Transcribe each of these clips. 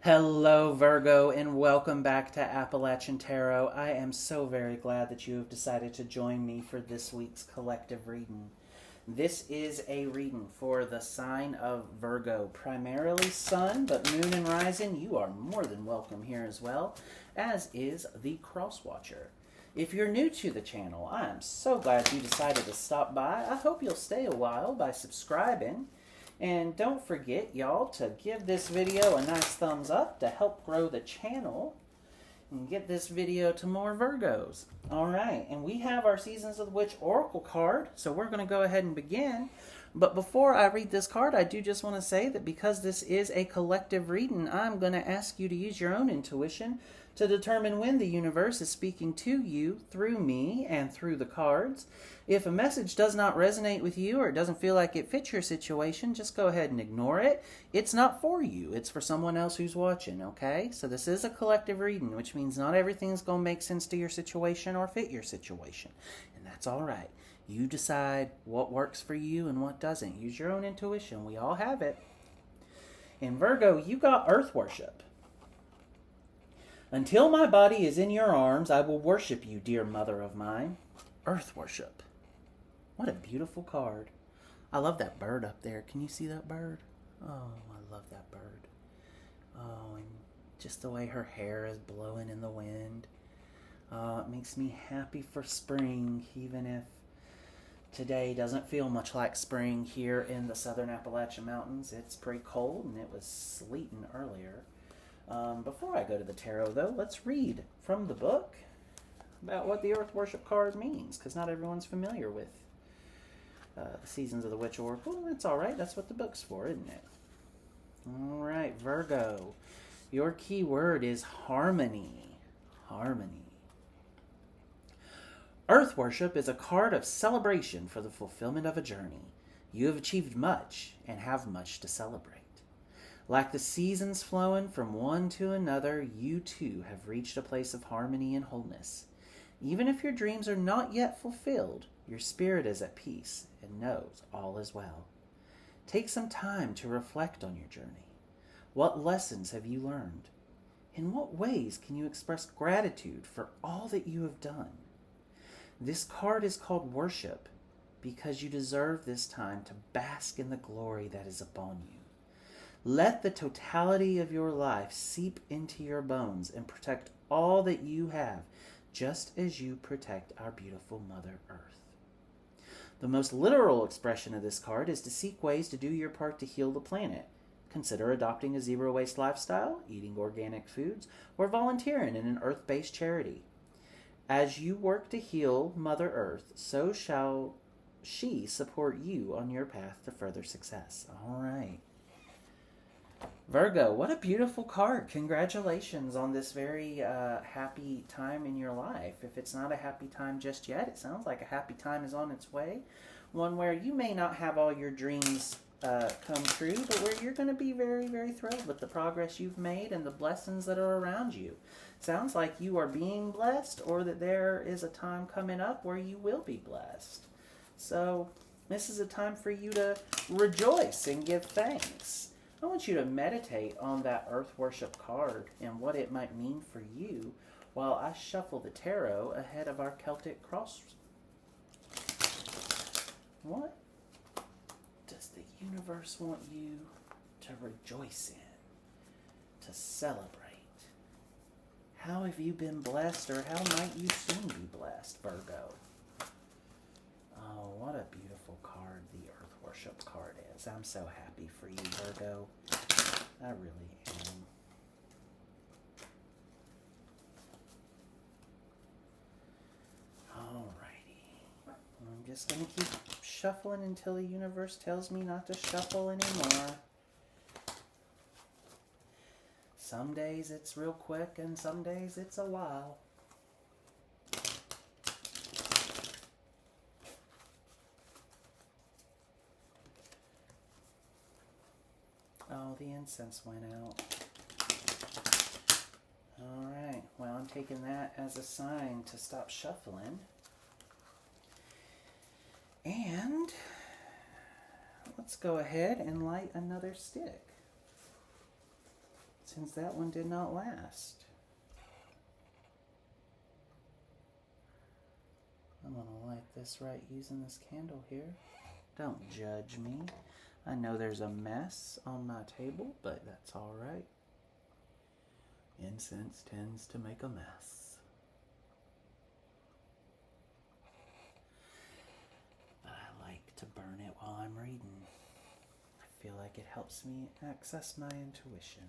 Hello, Virgo, and welcome back to Appalachian Tarot. I am so very glad that you have decided to join me for this week's collective reading. This is a reading for the sign of Virgo, primarily Sun, but Moon and Rising, you are more than welcome here as well, as is the Cross Watcher. If you're new to the channel, I am so glad you decided to stop by. I hope you'll stay a while by subscribing. And don't forget, y'all, to give this video a nice thumbs up to help grow the channel and get this video to more Virgos. All right, and we have our Seasons of the Witch Oracle card, so we're going to go ahead and begin. But before I read this card, I do just want to say that because this is a collective reading, I'm going to ask you to use your own intuition to determine when the universe is speaking to you through me and through the cards. If a message does not resonate with you or it doesn't feel like it fits your situation, just go ahead and ignore it. It's not for you. It's for someone else who's watching, okay? So this is a collective reading, which means not everything's going to make sense to your situation or fit your situation. And that's all right. You decide what works for you and what doesn't. Use your own intuition. We all have it. In Virgo, you got earth worship. Until my body is in your arms, I will worship you, dear mother of mine. Earth worship. What a beautiful card. I love that bird up there. Can you see that bird? Oh, I love that bird. Oh, and just the way her hair is blowing in the wind. It makes me happy for spring, even if today doesn't feel much like spring here in the southern Appalachian Mountains. It's pretty cold and it was sleeting earlier. Before I go to the tarot, though, let's read from the book about what the Earth Worship card means, because not everyone's familiar with the Seasons of the Witch Oracle. That's all right. That's what the book's for, isn't it? All right, Virgo. Your key word is harmony. Harmony. Earth Worship is a card of celebration for the fulfillment of a journey. You have achieved much and have much to celebrate. Like the seasons flowing from one to another, you too have reached a place of harmony and wholeness. Even if your dreams are not yet fulfilled, your spirit is at peace and knows all is well. Take some time to reflect on your journey. What lessons have you learned? In what ways can you express gratitude for all that you have done? This card is called Worship because you deserve this time to bask in the glory that is upon you. Let the totality of your life seep into your bones and protect all that you have, just as you protect our beautiful Mother Earth. The most literal expression of this card is to seek ways to do your part to heal the planet. Consider adopting a zero-waste lifestyle, eating organic foods, or volunteering in an earth-based charity. As you work to heal Mother Earth, so shall she support you on your path to further success. All right. Virgo, what a beautiful card. Congratulations on this very happy time in your life. If it's not a happy time just yet, it sounds like a happy time is on its way. One where you may not have all your dreams come true, but where you're going to be very, very thrilled with the progress you've made and the blessings that are around you. Sounds like you are being blessed, or that there is a time coming up where you will be blessed. So this is a time for you to rejoice and give thanks. I want you to meditate on that Earth Worship card and what it might mean for you while I shuffle the tarot ahead of our Celtic cross. What does the universe want you to rejoice in, to celebrate? How have you been blessed, or how might you soon be blessed, Virgo? Oh, what a beautiful card the Earth Worship card is. I'm so happy for you, Virgo. I really am. Alrighty. I'm just going to keep shuffling until the universe tells me not to shuffle anymore. Some days it's real quick and some days it's a while. Oh, the incense went out. Alright, well, I'm taking that as a sign to stop shuffling. And let's go ahead and light another stick. since that one did not last. I'm going to light this right using this candle here. Don't judge me. I know there's a mess on my table, but that's all right. Incense tends to make a mess. But I like to burn it while I'm reading. I feel like it helps me access my intuition.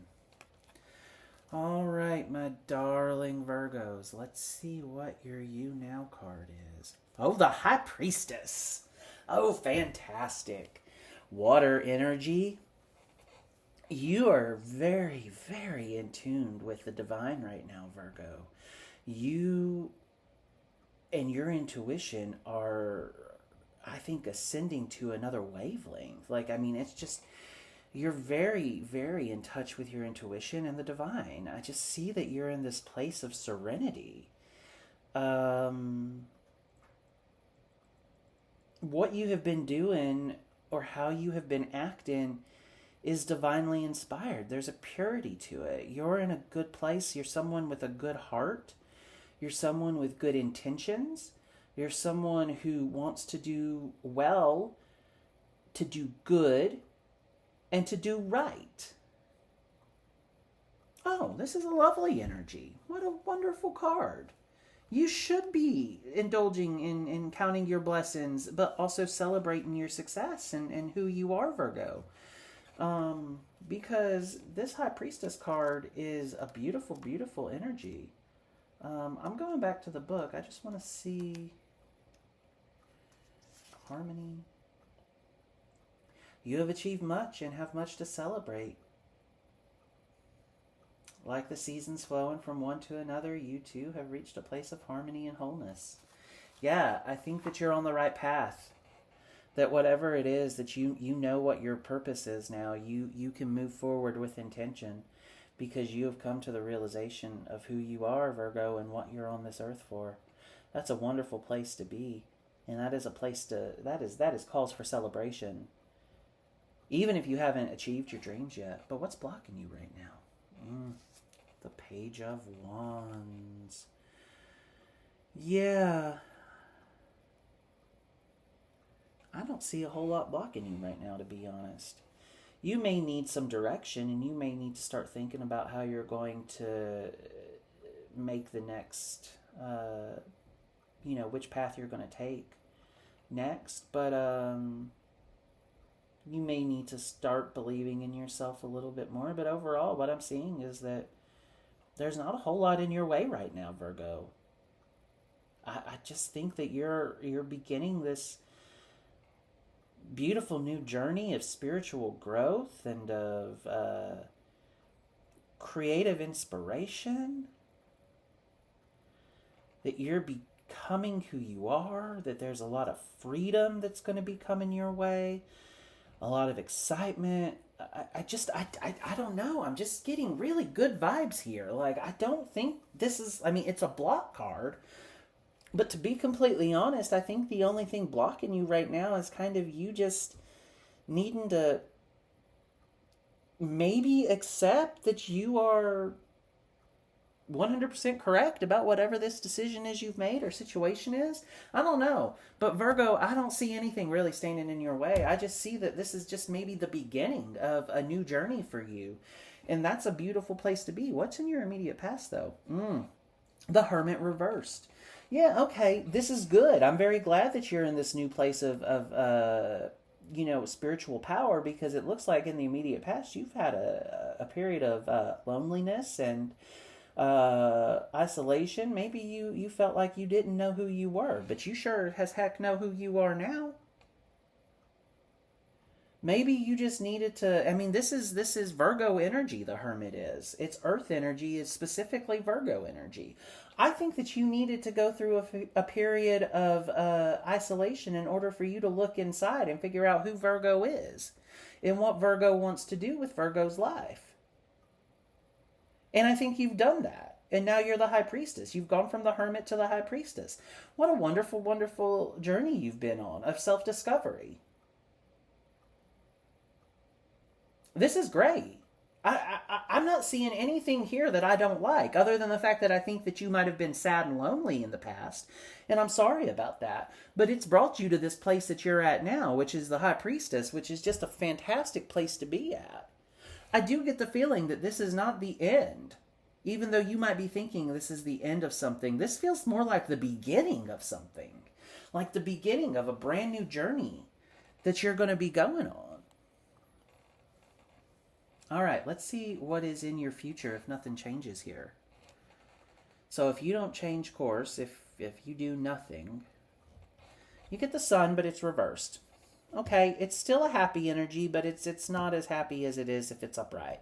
All right, my darling Virgos, let's see what your You Now card is. Oh, the High Priestess. Oh, fantastic. Water energy. You are very, very in tune with the divine right now, Virgo. You and your intuition are, I think, ascending to another wavelength. Like, I mean, it's just, you're very, very in touch with your intuition and the divine. I just see that you're in this place of serenity. What you have been doing or how you have been acting is divinely inspired. There's a purity to it. You're in a good place. You're someone with a good heart. You're someone with good intentions. You're someone who wants to do well, to do good, and to do right. Oh, this is a lovely energy. What a wonderful card. You should be indulging in counting your blessings, but also celebrating your success and who you are, Virgo. Because this High Priestess card is a beautiful, beautiful energy. I'm going back to the book. I just want to see harmony. You have achieved much and have much to celebrate. Like the seasons flowing from one to another, you too have reached a place of harmony and wholeness. Yeah, I think that you're on the right path. That whatever it is that you know what your purpose is now, you can move forward with intention because you have come to the realization of who you are, Virgo, and what you're on this earth for. That's a wonderful place to be. And that is a place to, that is cause for celebration. Even if you haven't achieved your dreams yet. But what's blocking you right now? The Page of Wands. Yeah. I don't see a whole lot blocking you right now, to be honest. You may need some direction, and you may need to start thinking about how you're going to make the next, which path you're going to take next. But you may need to start believing in yourself a little bit more. But overall, what I'm seeing is that there's not a whole lot in your way right now, Virgo. I just think that you're beginning this beautiful new journey of spiritual growth and of creative inspiration. That you're becoming who you are. That there's a lot of freedom that's going to be coming your way. A lot of excitement. I don't know. I'm just getting really good vibes here. Like, I don't think this is, it's a block card. But to be completely honest, I think the only thing blocking you right now is kind of you just needing to maybe accept that you are 100% correct about whatever this decision is you've made or situation is. I don't know. But Virgo, I don't see anything really standing in your way. I just see that this is just maybe the beginning of a new journey for you. And that's a beautiful place to be. What's in your immediate past, though? The Hermit reversed. Yeah, okay, this is good. I'm very glad that you're in this new place of spiritual power, because it looks like in the immediate past you've had a period of loneliness and isolation. Maybe you felt like you didn't know who you were, but you sure as heck know who you are now. Maybe you just needed to, this is Virgo energy, the Hermit is. It's Earth energy, is specifically Virgo energy. I think that you needed to go through a period of isolation in order for you to look inside and figure out who Virgo is and what Virgo wants to do with Virgo's life. And I think you've done that. And now you're the High Priestess. You've gone from the Hermit to the High Priestess. What a wonderful, wonderful journey you've been on of self-discovery. This is great. I'm not seeing anything here that I don't like, other than the fact that I think that you might have been sad and lonely in the past, and I'm sorry about that. But it's brought you to this place that you're at now, which is the High Priestess, which is just a fantastic place to be at. I do get the feeling that this is not the end. Even though you might be thinking this is the end of something, this feels more like the beginning of something. Like the beginning of a brand new journey that you're going to be going on. All right, let's see what is in your future if nothing changes here. So if you don't change course, if you do nothing, you get the Sun, but it's reversed. Okay, it's still a happy energy, but it's not as happy as it is if it's upright.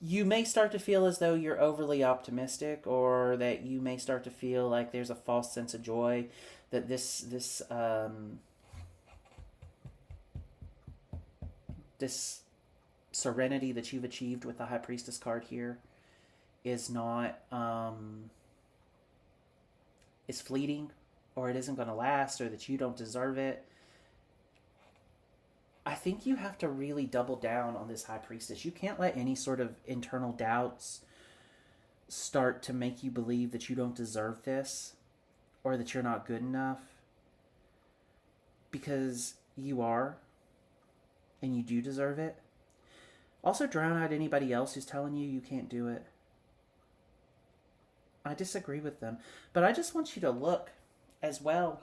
You may start to feel as though you're overly optimistic, or that you may start to feel like there's a false sense of joy, that this serenity that you've achieved with the High Priestess card here is not is fleeting, or it isn't going to last, or that you don't deserve it. I think you have to really double down on this High Priestess. You can't let any sort of internal doubts start to make you believe that you don't deserve this, or that you're not good enough, because you are, and you do deserve it. Also, drown out anybody else who's telling you can't do it. I disagree with them, but I just want you to look as well.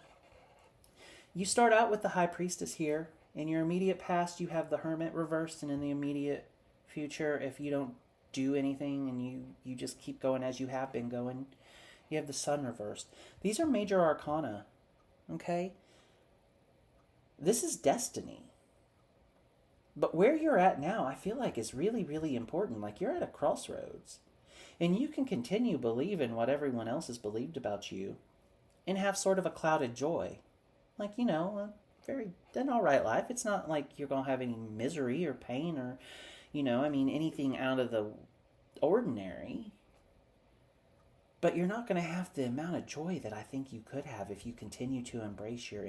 You start out with the High Priestess here. In your immediate past, you have the Hermit reversed, and in the immediate future, if you don't do anything and you just keep going as you have been going, you have the Sun reversed. These are major arcana, okay? This is destiny. But where you're at now, I feel like is really, really important. Like you're at a crossroads. And you can continue believing what everyone else has believed about you and have sort of a clouded joy. Like, an alright life. It's not like you're going to have any misery or pain or, anything out of the ordinary. But you're not going to have the amount of joy that I think you could have if you continue to embrace your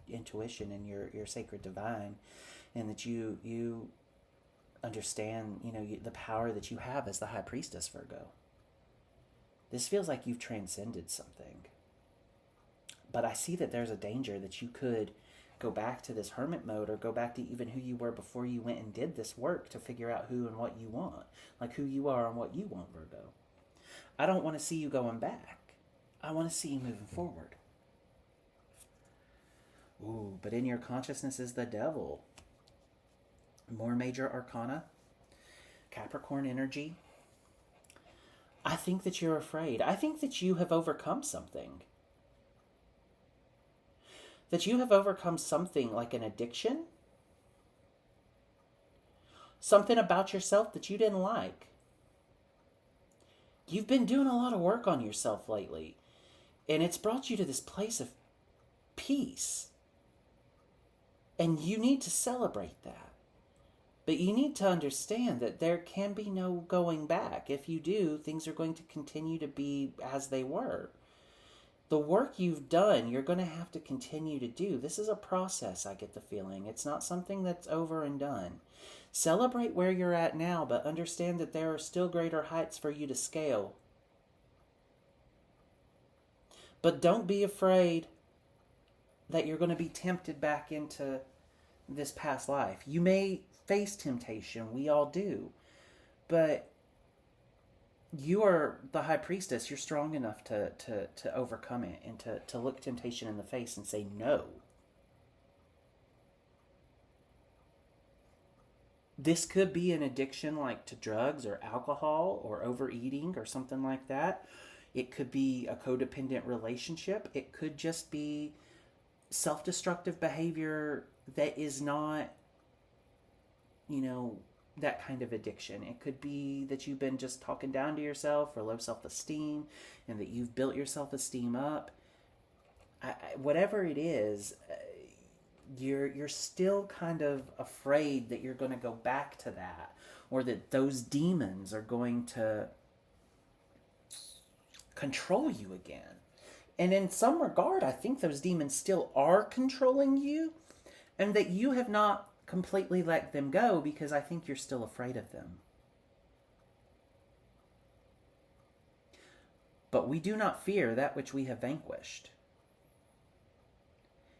intuition and your sacred divine, and that you understand, the power that you have as the High Priestess, Virgo. This feels like you've transcended something. But I see that there's a danger that you could go back to this hermit mode, or go back to even who you were before you went and did this work to figure out who and what you want. Like who you are and what you want, Virgo. I don't want to see you going back. I want to see you moving forward. Ooh, but in your consciousness is the Devil. More major arcana. Capricorn energy. I think that you're afraid. I think that you have overcome something. That you have overcome something like an addiction. Something about yourself that you didn't like. You've been doing a lot of work on yourself lately, and it's brought you to this place of peace. And you need to celebrate that. But you need to understand that there can be no going back. If you do, things are going to continue to be as they were. The work you've done, you're going to have to continue to do. This is a process, I get the feeling. It's not something that's over and done. Celebrate where you're at now, but understand that there are still greater heights for you to scale. But don't be afraid that you're going to be tempted back into this past life. You may face temptation. We all do. But you are the High Priestess. You're strong enough to overcome it and to look temptation in the face and say no. This could be an addiction like to drugs or alcohol or overeating or something like that. It could be a codependent relationship. It could just be self-destructive behavior that is not, that kind of addiction. It could be that you've been just talking down to yourself or low self-esteem, and that you've built your self-esteem up. Whatever it is, you're still kind of afraid that you're going to go back to that, or that those demons are going to control you again. And in some regard, I think those demons still are controlling you, and that you have not completely let them go because I think you're still afraid of them. But we do not fear that which we have vanquished.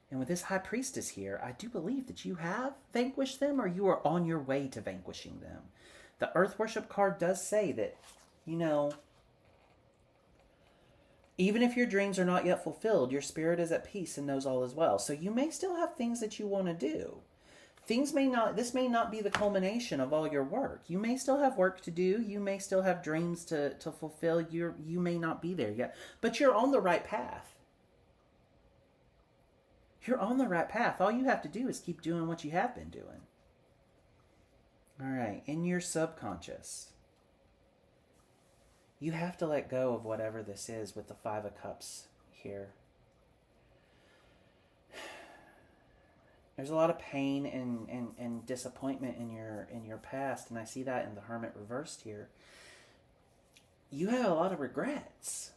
And with this High Priestess here, I do believe that you have vanquished them or you are on your way to vanquishing them. The Earth Worship card does say that, even if your dreams are not yet fulfilled, your spirit is at peace and knows all is well. So you may still have things that you want to do. This may not be the culmination of all your work. You may still have work to do. You may still have dreams to fulfill. You may not be there yet. But you're on the right path. You're on the right path. All you have to do is keep doing what you have been doing. All right, in your subconscious, you have to let go of whatever this is with the Five of Cups here. There's a lot of pain and disappointment in your past, and I see that in the Hermit reversed here. You have a lot of regrets.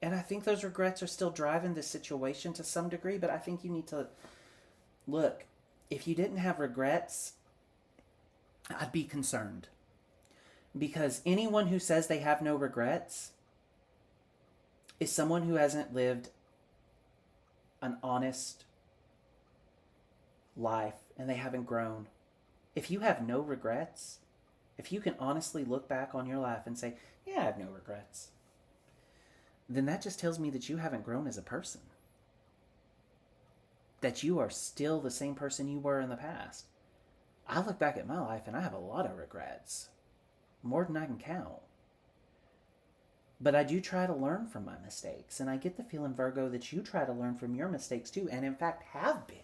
And I think those regrets are still driving this situation to some degree, but I think you need to look, if you didn't have regrets, I'd be concerned. Because anyone who says they have no regrets is someone who hasn't lived an honest life and they haven't grown. If you have no regrets, if you can honestly look back on your life and say, yeah, I have no regrets, then that just tells me that you haven't grown as a person. That you are still the same person you were in the past. I look back at my life and I have a lot of regrets. More than I can count. But I do try to learn from my mistakes. And I get the feeling, Virgo, that you try to learn from your mistakes too. And in fact have been.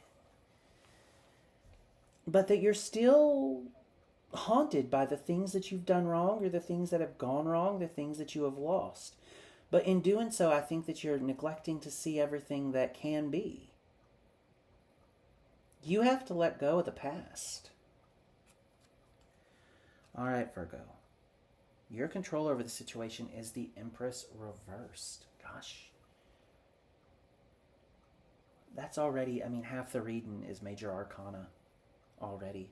But that you're still haunted by the things that you've done wrong or the things that have gone wrong, the things that you have lost. But in doing so, I think that you're neglecting to see everything that can be. You have to let go of the past. All right, Virgo. Your control over the situation is the Empress reversed. Gosh. That's already, half the reading is Major Arcana already.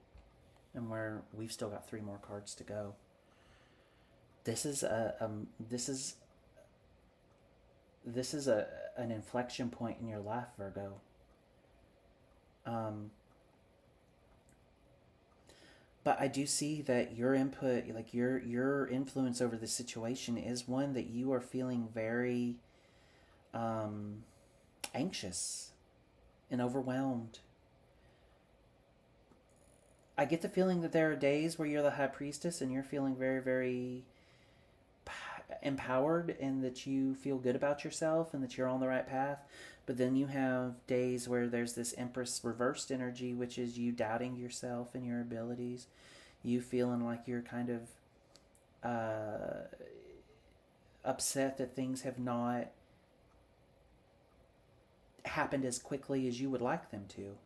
And we've still got 3 more cards to go. This is an inflection point in your life, Virgo. But I do see that your input, like your influence over the situation is one that you are feeling very anxious and overwhelmed. I get the feeling that there are days where you're the High Priestess and you're feeling very, very empowered and that you feel good about yourself and that you're on the right path. But then you have days where there's this Empress reversed energy, which is you doubting yourself and your abilities. You feeling like you're kind of upset that things have not happened as quickly as you would like them to.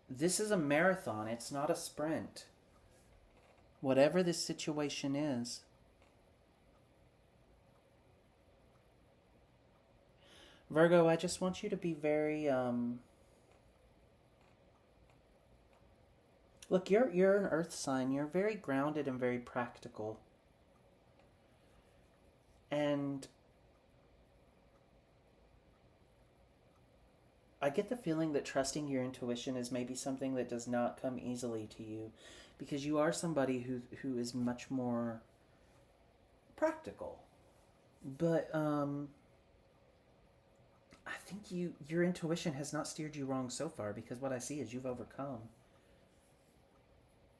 This is a marathon. It's not a sprint. Whatever this situation is. Virgo, I just want you to be very, look, you're an earth sign. You're very grounded and very practical. And I get the feeling that trusting your intuition is maybe something that does not come easily to you, because you are somebody who is much more practical. But I think your intuition has not steered you wrong so far, because what I see is you've overcome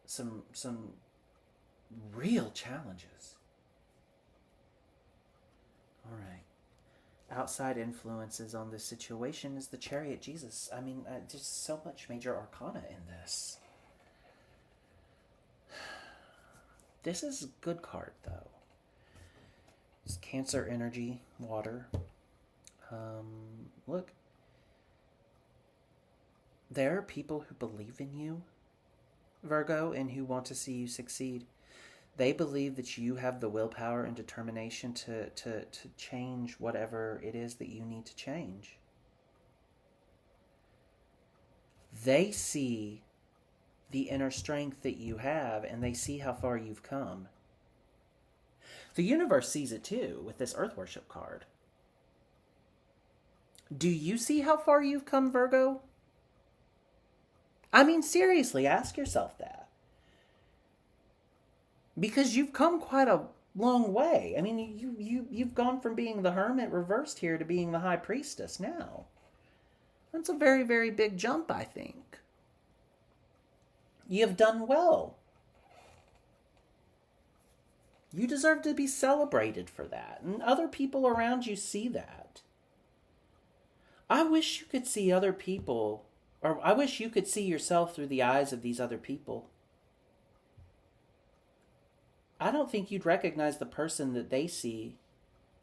some real challenges. All right. Outside influences on this situation is the Chariot Jesus. There's so much Major Arcana in this. This is a good card, though. It's Cancer energy, water. Look. There are people who believe in you, Virgo, and who want to see you succeed. They believe that you have the willpower and determination to change whatever it is that you need to change. They see the inner strength that you have, and they see how far you've come. The universe sees it too with this Earth Worship card. Do you see how far you've come, Virgo? I mean, seriously, ask yourself that. Because you've come quite a long way. I mean, you've gone from being the Hermit reversed here to being the High Priestess now. That's a very, very big jump, I think. You have done well. You deserve to be celebrated for that. And other people around you see that. I wish you could see other people, or I wish you could see yourself through the eyes of these other people. I don't think you'd recognize the person that they see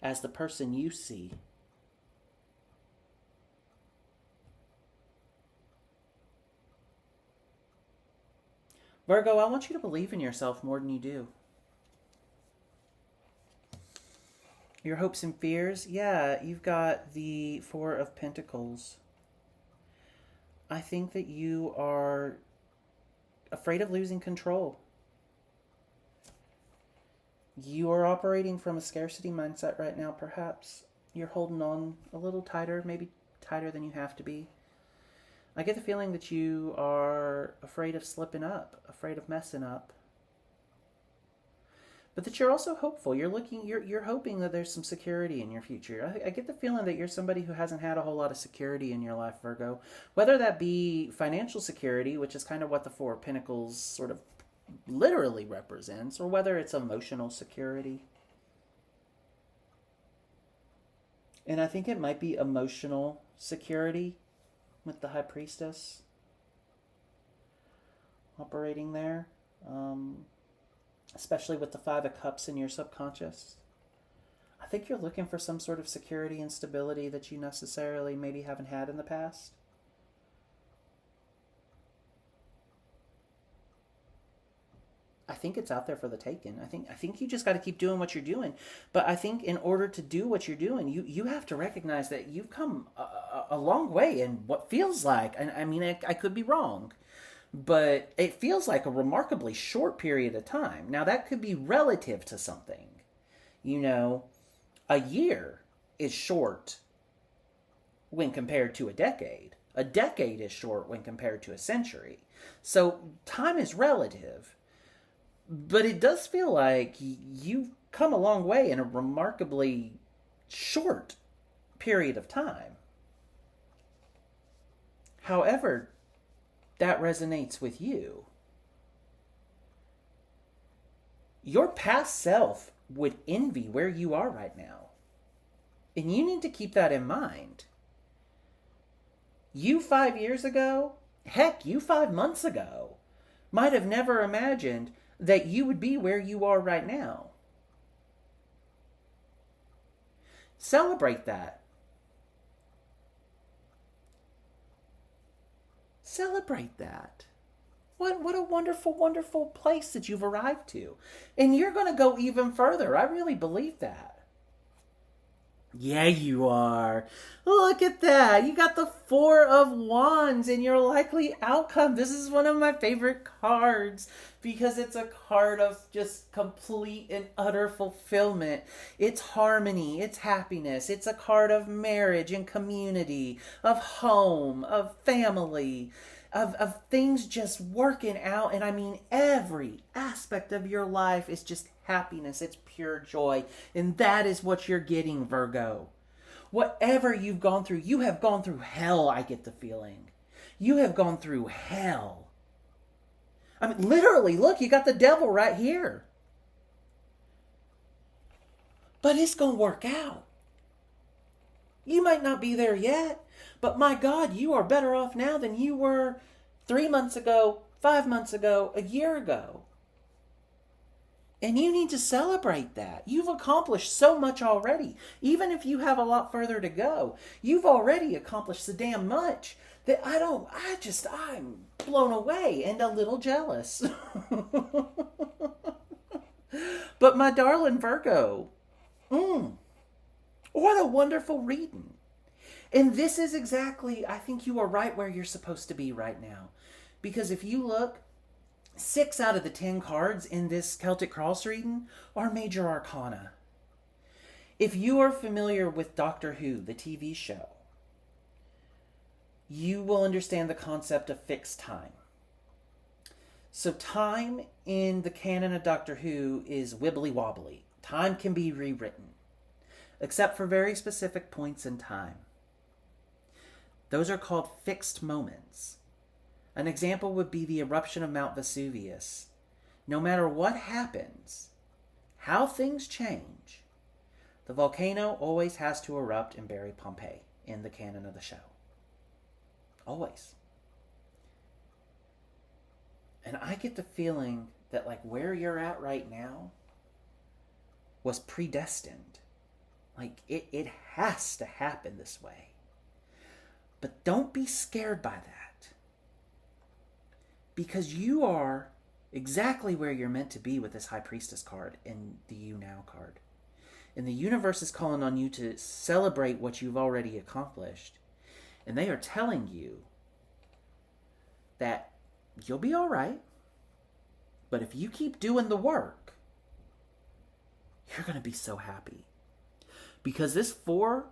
as the person you see. Virgo, I want you to believe in yourself more than you do. Your hopes and fears? Yeah, you've got the Four of Pentacles. I think that you are afraid of losing control. You are operating from a scarcity mindset right now, perhaps. You're holding on a little tighter, maybe tighter than you have to be. I get the feeling that you are afraid of slipping up, afraid of messing up. But that you're also hopeful. You're hoping that there's some security in your future. I get the feeling that you're somebody who hasn't had a whole lot of security in your life, Virgo. Whether that be financial security, which is kind of what the Four of Pentacles sort of literally represents, or whether it's emotional security. And I think it might be emotional security with the High Priestess operating there. Especially with the Five of Cups in your subconscious. I think you're looking for some sort of security and stability that you necessarily maybe haven't had in the past. I think it's out there for the taking. I think you just got to keep doing what you're doing. But I think in order to do what you're doing, you have to recognize that you've come a long way in what feels like, and I mean, I could be wrong, but it feels like a remarkably short period of time. Now, that could be relative to something. You know, a year is short when compared to a decade. A decade is short when compared to a century. So time is relative. But it does feel like you've come a long way in a remarkably short period of time. However, that resonates with you. Your past self would envy where you are right now. And you need to keep that in mind. You 5 years ago, heck, you 5 months ago, might have never imagined that you would be where you are right now. Celebrate that. Celebrate that. What a wonderful, wonderful place that you've arrived to. And you're going to go even further. I really believe that. Yeah, you are. Look at that. You got the Four of Wands in your likely outcome. This is one of my favorite cards because it's a card of just complete and utter fulfillment. It's harmony. It's happiness. It's a card of marriage and community, of home, of family, of things just working out. And I mean, every aspect of your life is just happiness. It's pure joy. And that is what you're getting, Virgo. Whatever you've gone through, you have gone through hell, I get the feeling. You have gone through hell. I mean, literally, look, you got the devil right here. But it's going to work out. You might not be there yet, but my God, you are better off now than you were 3 months ago, 5 months ago, a year ago. And you need to celebrate that. You've accomplished so much already. Even if you have a lot further to go, you've already accomplished so damn much that I'm blown away and a little jealous. But my darling Virgo, what a wonderful reading. And this is exactly, I think you are right where you're supposed to be right now. Because if you look, 6 out of the 10 cards in this Celtic Cross reading are major arcana. If you are familiar with Doctor Who, the TV show, you will understand the concept of fixed time. So time in the canon of Doctor Who is wibbly wobbly. Time can be rewritten, except for very specific points in time. Those are called fixed moments. An example would be the eruption of Mount Vesuvius. No matter what happens, how things change, the volcano always has to erupt and bury Pompeii in the canon of the show. Always. And I get the feeling that like where you're at right now was predestined. Like it has to happen this way. But don't be scared by that. Because you are exactly where you're meant to be with this High Priestess card and the You Now card. And the universe is calling on you to celebrate what you've already accomplished. And they are telling you that you'll be all right. But if you keep doing the work, you're going to be so happy. Because this 4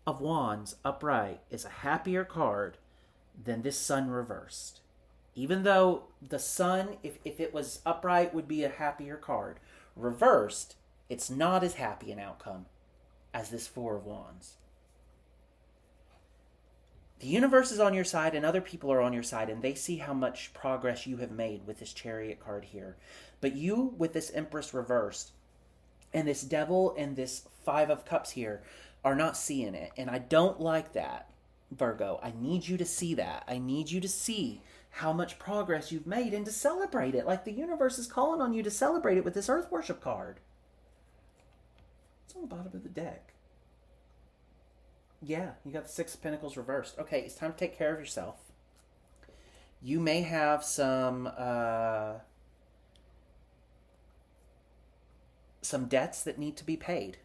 of Wands upright is a happier card than this Sun reversed. Even though the Sun, if it was upright, would be a happier card. Reversed, it's not as happy an outcome as this 4 of Wands. The universe is on your side and other people are on your side, and they see how much progress you have made with this Chariot card here. But you, with this Empress reversed, and this Devil and this 5 of Cups here, are not seeing it. And I don't like that, Virgo. I need you to see that. I need you to see how much progress you've made and to celebrate it. Like the universe is calling on you to celebrate it with this Earth Worship card. It's on the bottom of the deck. Yeah, you got the 6 of Pentacles reversed. Okay, it's time to take care of yourself. You may have some debts that need to be paid.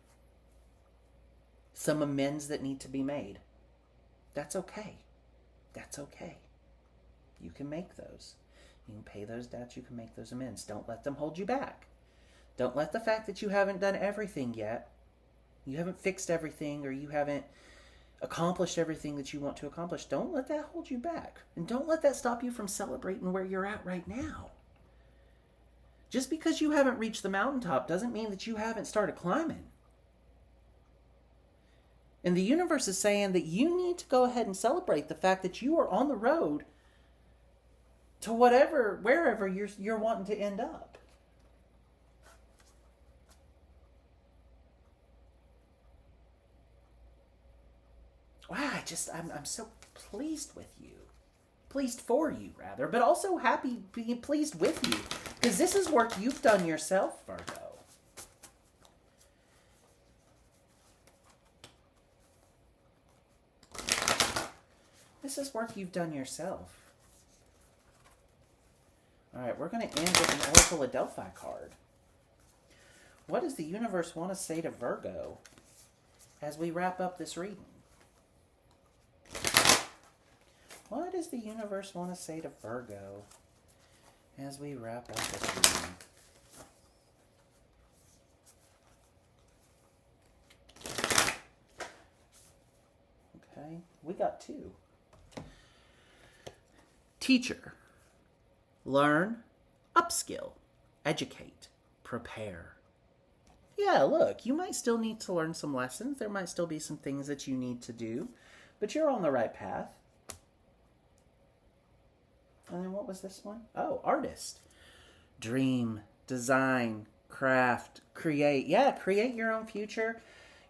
Some amends that need to be made. That's okay. That's okay. You can make those. You can pay those debts. You can make those amends. Don't let them hold you back. Don't let the fact that you haven't done everything yet, you haven't fixed everything, or you haven't accomplished everything that you want to accomplish, don't let that hold you back. And don't let that stop you from celebrating where you're at right now. Just because you haven't reached the mountaintop doesn't mean that you haven't started climbing. And the universe is saying that you need to go ahead and celebrate the fact that you are on the road to wherever you're wanting to end up. Wow, I'm so pleased with you. Pleased for you, rather, but also happy, being pleased with you. Because this is work you've done yourself, Virgo. This is work you've done yourself. Alright, we're going to end with an Oracle of Delphi card. What does the universe want to say to Virgo as we wrap up this reading? What does the universe want to say to Virgo as we wrap up this reading? Okay, we got 2. Teacher. Learn, upskill, educate, prepare. Yeah, look, you might still need to learn some lessons. There might still be some things that you need to do, but you're on the right path. And then what was this one? Oh, artist. Dream, design, craft, create. Yeah, create your own future.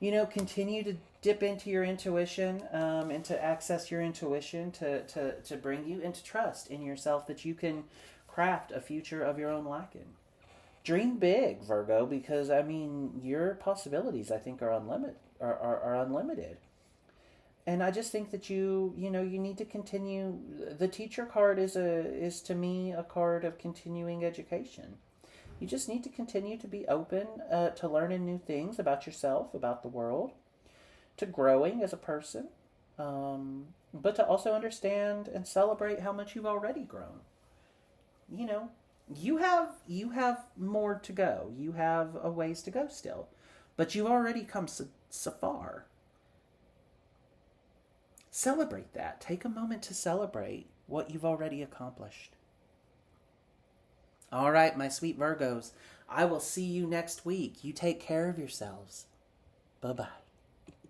You know, continue to dip into your intuition and to access your intuition to bring you into trust in yourself that you can craft a future of your own liking. Dream big, Virgo, because, I mean, your possibilities, I think, are unlimited. And I just think that you need to continue. The teacher card is to me a card of continuing education. You just need to continue to be open to learning new things about yourself, about the world, to growing as a person. but to also understand and celebrate how much you've already grown. You know, you have more to go. You have a ways to go still, but you've already come so far. Celebrate that. Take a moment to celebrate what you've already accomplished. All right, my sweet Virgos, I will see you next week. You take care of yourselves. Bye bye.